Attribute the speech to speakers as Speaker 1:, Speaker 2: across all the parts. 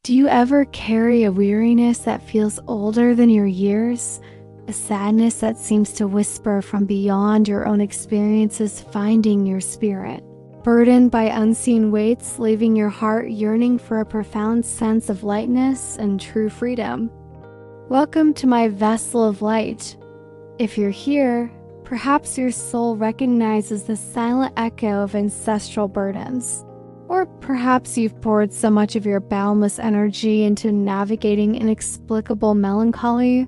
Speaker 1: Do you ever carry a weariness that feels older than your years? A sadness that seems to whisper from beyond your own experiences, finding your spirit? Burdened by unseen weights, leaving your heart yearning for a profound sense of lightness and true freedom? Welcome to my vessel of light. If you're here, perhaps your soul recognizes the silent echo of ancestral burdens. Or perhaps you've poured so much of your boundless energy into navigating inexplicable melancholy,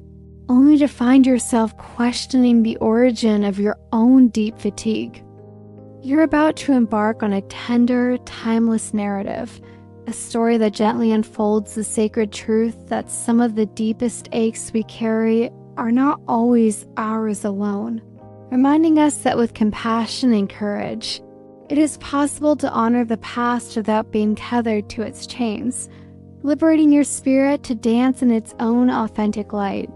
Speaker 1: only to find yourself questioning the origin of your own deep fatigue. You're about to embark on a tender, timeless narrative, a story that gently unfolds the sacred truth that some of the deepest aches we carry are not always ours alone, reminding us that with compassion and courage, it is possible to honor the past without being tethered to its chains, liberating your spirit to dance in its own authentic light.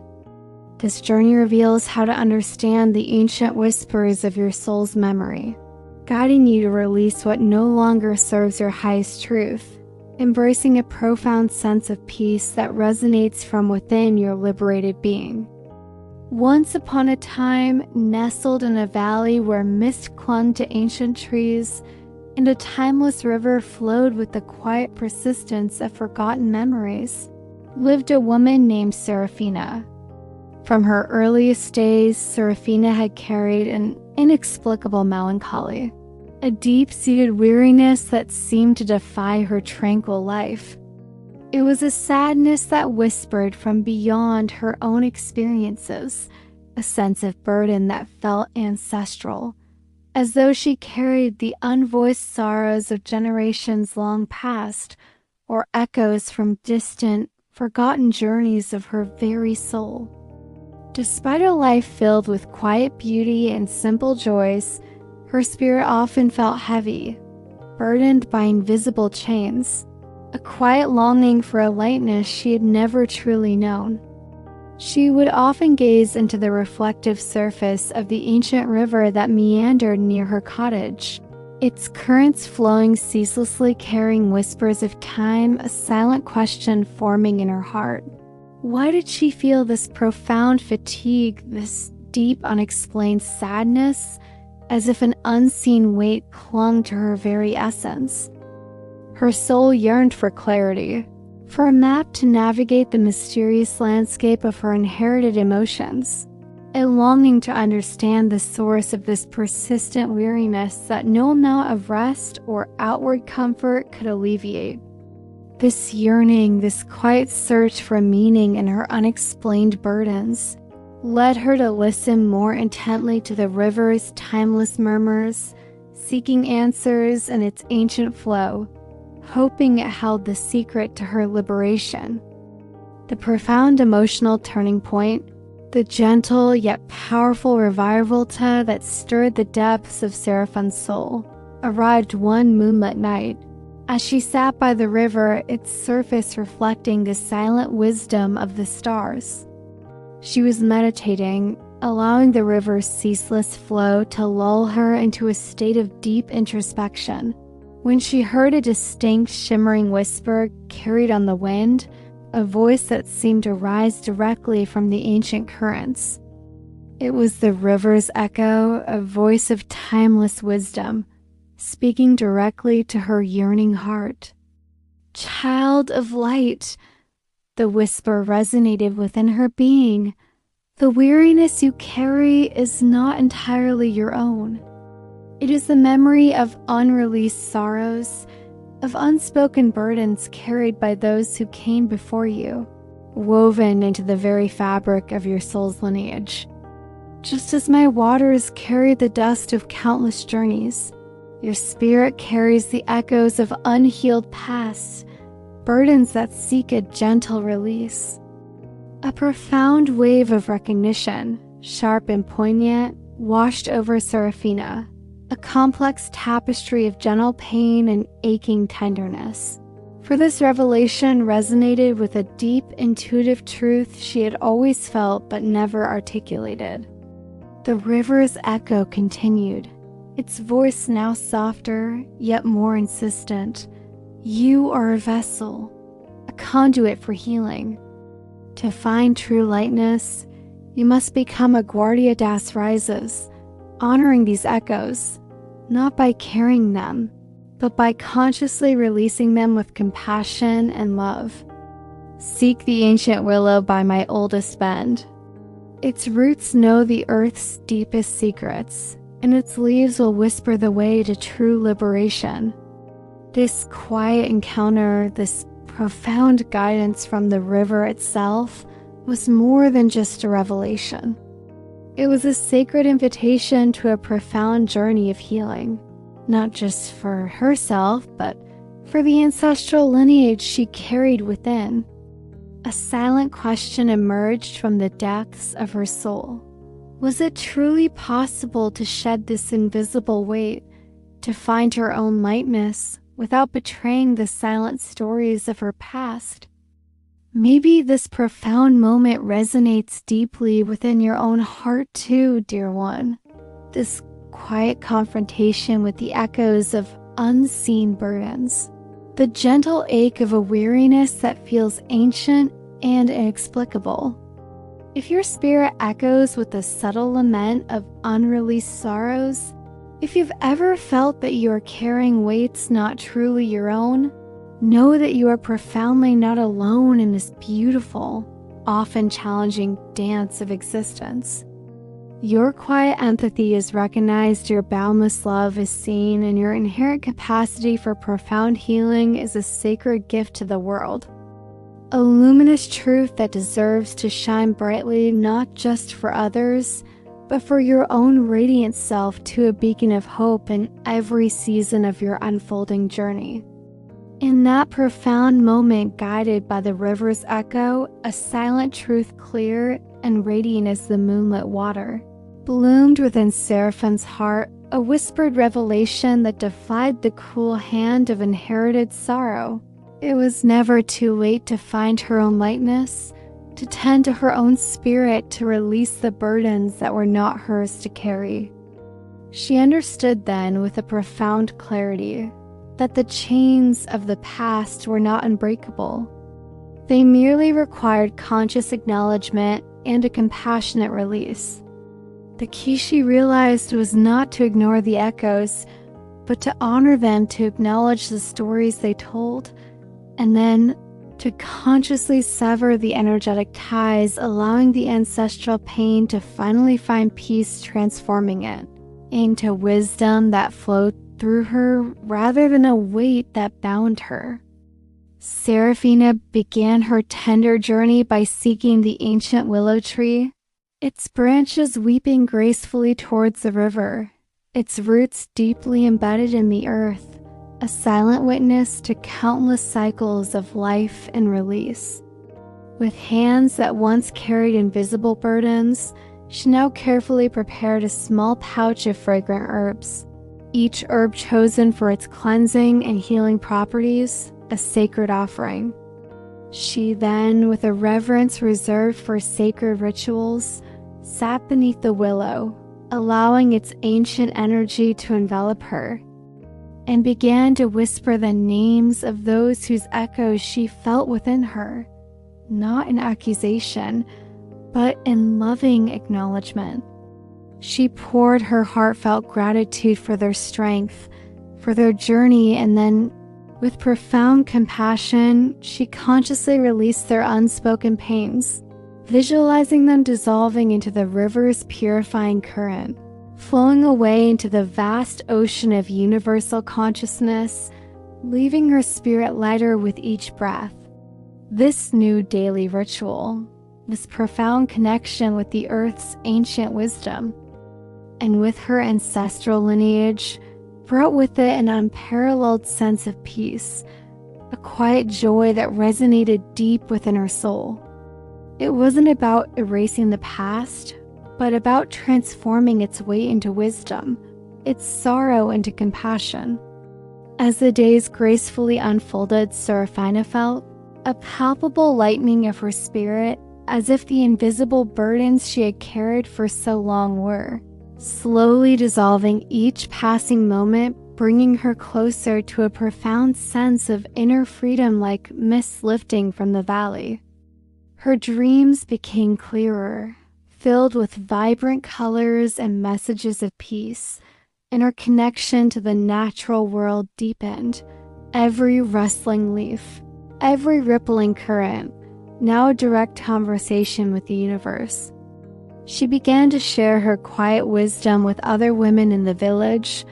Speaker 1: This journey reveals how to understand the ancient whispers of your soul's memory, guiding you to release what no longer serves your highest truth, embracing a profound sense of peace that resonates from within your liberated being. Once upon a time, nestled in a valley where mist clung to ancient trees and a timeless river flowed with the quiet persistence of forgotten memories, lived a woman named Seraphina. From her earliest days, Seraphina had carried an inexplicable melancholy, a deep-seated weariness that seemed to defy her tranquil life. It was a sadness that whispered from beyond her own experiences, a sense of burden that felt ancestral, as though she carried the unvoiced sorrows of generations long past, or echoes from distant, forgotten journeys of her very soul. Despite a life filled with quiet beauty and simple joys, her spirit often felt heavy, burdened by invisible chains, a quiet longing for a lightness she had never truly known. She would often gaze into the reflective surface of the ancient river that meandered near her cottage, its currents flowing ceaselessly, carrying whispers of time, a silent question forming in her heart. Why did she feel this profound fatigue, this deep, unexplained sadness, as if an unseen weight clung to her very essence? Her soul yearned for clarity, for a map to navigate the mysterious landscape of her inherited emotions, a longing to understand the source of this persistent weariness that no amount of rest or outward comfort could alleviate. This yearning, this quiet search for meaning in her unexplained burdens, led her to listen more intently to the river's timeless murmurs, seeking answers in its ancient flow, hoping it held the secret to her liberation. The profound emotional turning point, the gentle yet powerful revivalta that stirred the depths of Seraphina's soul, arrived one moonlit night. As she sat by the river, its surface reflecting the silent wisdom of the stars. She was meditating, allowing the river's ceaseless flow to lull her into a state of deep introspection, when she heard a distinct shimmering whisper carried on the wind, a voice that seemed to rise directly from the ancient currents. It was the river's echo, a voice of timeless wisdom, speaking directly to her yearning heart. "Child of light," the whisper resonated within her being. "The weariness you carry is not entirely your own. It is the memory of unreleased sorrows, of unspoken burdens carried by those who came before you, woven into the very fabric of your soul's lineage. Just as my waters carry the dust of countless journeys, your spirit carries the echoes of unhealed pasts, burdens that seek a gentle release." A profound wave of recognition, sharp and poignant, washed over Seraphina, a complex tapestry of gentle pain and aching tenderness. For this revelation resonated with a deep, intuitive truth she had always felt but never articulated. The river's echo continued, its voice now softer, yet more insistent. "You are a vessel, a conduit for healing. To find true lightness, you must become a guardia das rises, honoring these echoes, not by carrying them, but by consciously releasing them with compassion and love. Seek the ancient willow by my oldest bend. Its roots know the earth's deepest secrets, and its leaves will whisper the way to true liberation. This quiet encounter, this profound guidance from the river itself, was more than just a revelation. It was a sacred invitation to a profound journey of healing, not just for herself, but for the ancestral lineage she carried within. A silent question emerged from the depths of her soul. Was it truly possible to shed this invisible weight, to find her own lightness without betraying the silent stories of her past? Maybe this profound moment resonates deeply within your own heart too, dear one. This quiet confrontation with the echoes of unseen burdens. The gentle ache of a weariness that feels ancient and inexplicable. If your spirit echoes with the subtle lament of unreleased sorrows, if you've ever felt that you are carrying weights not truly your own, know that you are profoundly not alone in this beautiful, often challenging dance of existence. Your quiet empathy is recognized, your boundless love is seen, and your inherent capacity for profound healing is a sacred gift to the world. A luminous truth that deserves to shine brightly not just for others, but for your own radiant self, to a beacon of hope in every season of your unfolding journey. In that profound moment, guided by the river's echo, a silent truth clear and radiant as the moonlit water, bloomed within Seraphine's heart, a whispered revelation that defied the cruel hand of inherited sorrow. It was never too late to find her own lightness, to tend to her own spirit, to release the burdens that were not hers to carry. She understood then with a profound clarity that the chains of the past were not unbreakable. They merely required conscious acknowledgement and a compassionate release. The key, she realized, was not to ignore the echoes, but to honor them, to acknowledge the stories they told, and then to consciously sever the energetic ties, allowing the ancestral pain to finally find peace, transforming it into wisdom that flowed through her rather than a weight that bound her. Seraphina began her tender journey by seeking the ancient willow tree, its branches weeping gracefully towards the river, its roots deeply embedded in the earth, a silent witness to countless cycles of life and release. With hands that once carried invisible burdens, she now carefully prepared a small pouch of fragrant herbs, each herb chosen for its cleansing and healing properties, a sacred offering. She then, with a reverence reserved for sacred rituals, sat beneath the willow, allowing its ancient energy to envelop her, and began to whisper the names of those whose echoes she felt within her, not in accusation, but in loving acknowledgement. She poured her heartfelt gratitude for their strength, for their journey, and then, with profound compassion, she consciously released their unspoken pains, visualizing them dissolving into the river's purifying current, flowing away into the vast ocean of universal consciousness, leaving her spirit lighter with each breath. This new daily ritual, this profound connection with the earth's ancient wisdom, and with her ancestral lineage, brought with it an unparalleled sense of peace, a quiet joy that resonated deep within her soul. It wasn't about erasing the past, but about transforming its weight into wisdom, its sorrow into compassion. As the days gracefully unfolded, Seraphina felt a palpable lightening of her spirit, as if the invisible burdens she had carried for so long were slowly dissolving each passing moment, bringing her closer to a profound sense of inner freedom like mist lifting from the valley. Her dreams became clearer, filled with vibrant colors and messages of peace, and her connection to the natural world deepened. Every rustling leaf, every rippling current, now a direct conversation with the universe. She began to share her quiet wisdom with other women in the village,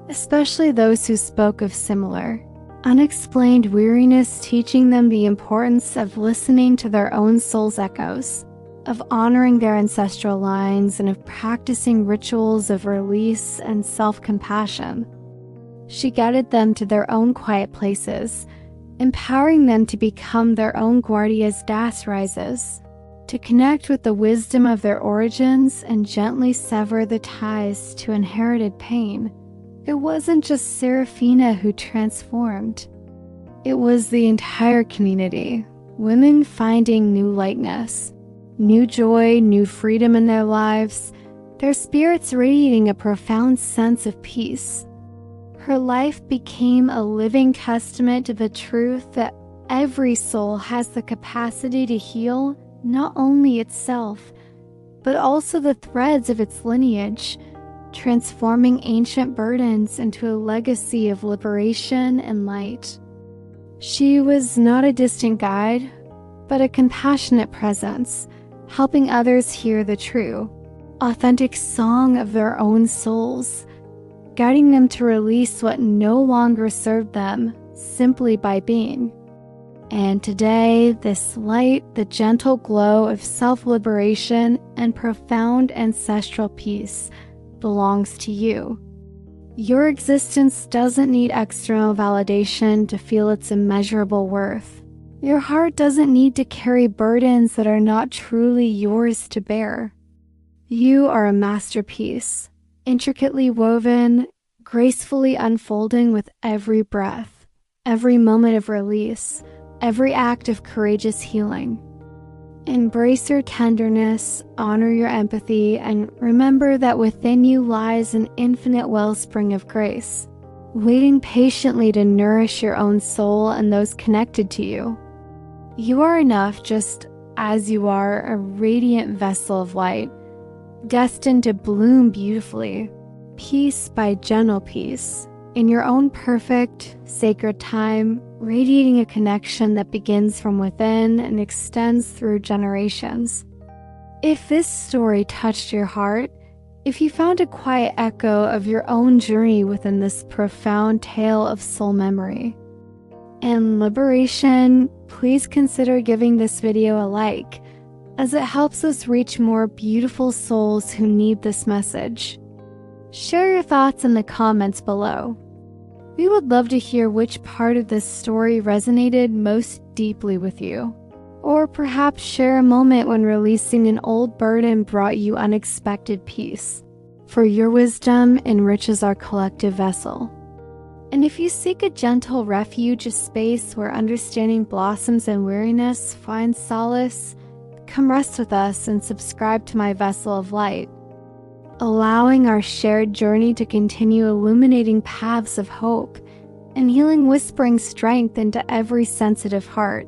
Speaker 1: especially those who spoke of similar, unexplained weariness, teaching them the importance of listening to their own soul's echoes, of honoring their ancestral lines, and of practicing rituals of release and self-compassion. She guided them to their own quiet places, empowering them to become their own guardias das rises, to connect with the wisdom of their origins and gently sever the ties to inherited pain. It wasn't just Serafina who transformed. It was the entire community, women finding new lightness, new joy, new freedom in their lives, their spirits radiating a profound sense of peace. Her life became a living testament to the truth that every soul has the capacity to heal not only itself, but also the threads of its lineage, transforming ancient burdens into a legacy of liberation and light. She was not a distant guide, but a compassionate presence, helping others hear the true, authentic song of their own souls, guiding them to release what no longer served them simply by being. And today, this light, the gentle glow of self-liberation and profound ancestral peace belongs to you. Your existence doesn't need external validation to feel its immeasurable worth. Your heart doesn't need to carry burdens that are not truly yours to bear. You are a masterpiece, intricately woven, gracefully unfolding with every breath, every moment of release, every act of courageous healing. Embrace your tenderness, honor your empathy, and remember that within you lies an infinite wellspring of grace, waiting patiently to nourish your own soul and those connected to you. You are enough just as you are, a radiant vessel of light, destined to bloom beautifully, piece by gentle piece, in your own perfect, sacred time, radiating a connection that begins from within and extends through generations. If this story touched your heart, if you found a quiet echo of your own journey within this profound tale of soul memory and liberation, please consider giving this video a like, as it helps us reach more beautiful souls who need this message. Share your thoughts in the comments below. We would love to hear which part of this story resonated most deeply with you. Or perhaps share a moment when releasing an old burden brought you unexpected peace. For your wisdom enriches our collective vessel. And if you seek a gentle refuge, a space where understanding blossoms and weariness finds solace, come rest with us and subscribe to my vessel of light, allowing our shared journey to continue illuminating paths of hope and healing, whispering strength into every sensitive heart.